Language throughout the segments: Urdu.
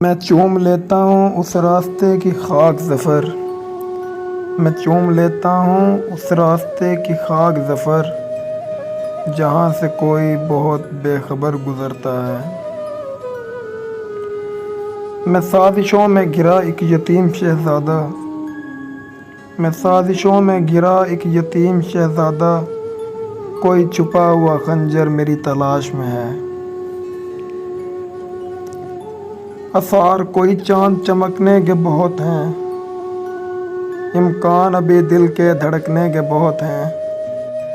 میں چوم لیتا ہوں اس راستے کی خاک ظفر، میں چوم لیتا ہوں اس راستے کی خاک ظفر، جہاں سے کوئی بہت بے خبر گزرتا ہے۔ میں سازشوں میں گرا ایک یتیم شہزادہ، میں سازشوں میں گرا ایک یتیم شہزادہ، کوئی چھپا ہوا خنجر میری تلاش میں ہے۔ آثار کوئی چاند چمکنے کے بہت ہیں، امکان ابھی دل کے دھڑکنے کے بہت ہیں۔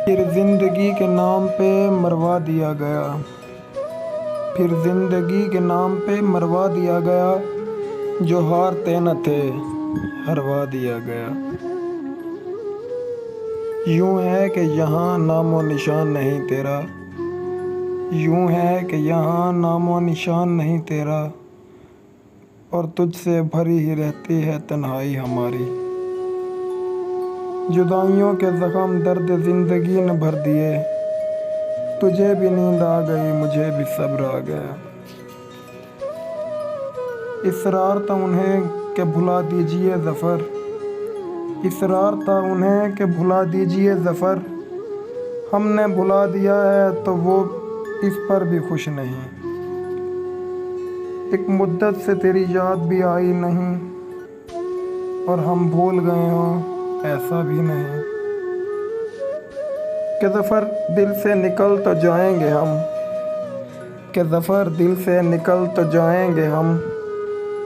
پھر زندگی کے نام پہ مروا دیا گیا، پھر زندگی کے نام پہ مروا دیا گیا، جو ہارتے نہ تھے ہروا دیا گیا۔ یوں ہے کہ یہاں نام و نشان نہیں تیرا، یوں ہے کہ یہاں نام و نشان نہیں تیرا، اور تجھ سے بھری ہی رہتی ہے تنہائی ہماری۔ جدائیوں کے زخم درد زندگی نے بھر دیے، تجھے بھی نیند آ گئی مجھے بھی صبر آ گیا۔ اصرار تھا انہیں کہ بھلا دیجئے ظفر، اصرار تھا انہیں کہ بھلا دیجئے ظفر، ہم نے بھلا دیا ہے تو وہ اس پر بھی خوش نہیں۔ ایک مدت سے تیری یاد بھی آئی نہیں، اور ہم بھول گئے ہوں ایسا بھی نہیں، کہ ظفر دل سے نکل تو جائیں گے ہم، کہ ظفر دل سے نکل تو جائیں گے ہم،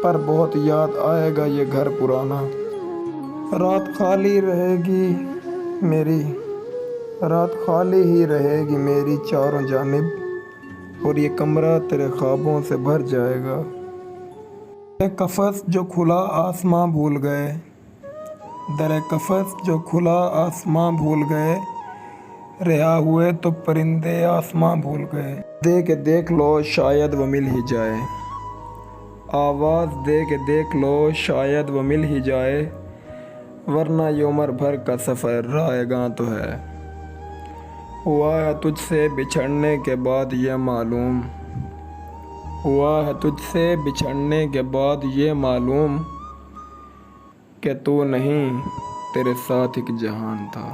پر بہت یاد آئے گا یہ گھر پرانا۔ رات خالی رہے گی میری، رات خالی ہی رہے گی میری چاروں جانب، اور یہ کمرہ تیرے خوابوں سے بھر جائے گا۔ در قفس جو کھلا آسماں بھول گئے، در قفس جو کھلا آسماں بھول گئے، رہا ہوئے تو پرندے آسماں بھول گئے۔ دے کے دیکھ لو شاید وہ مل ہی جائے، آواز دے کے دیکھ لو شاید وہ مل ہی جائے، ورنہ یہ عمر بھر کا سفر رائے گاں تو ہے۔ ہوا ہے تجھ سے بچھڑنے کے بعد یہ معلوم، ہوا ہے تجھ سے بچھڑنے کے بعد یہ معلوم، کہ تو نہیں تیرے ساتھ ایک جہان تھا۔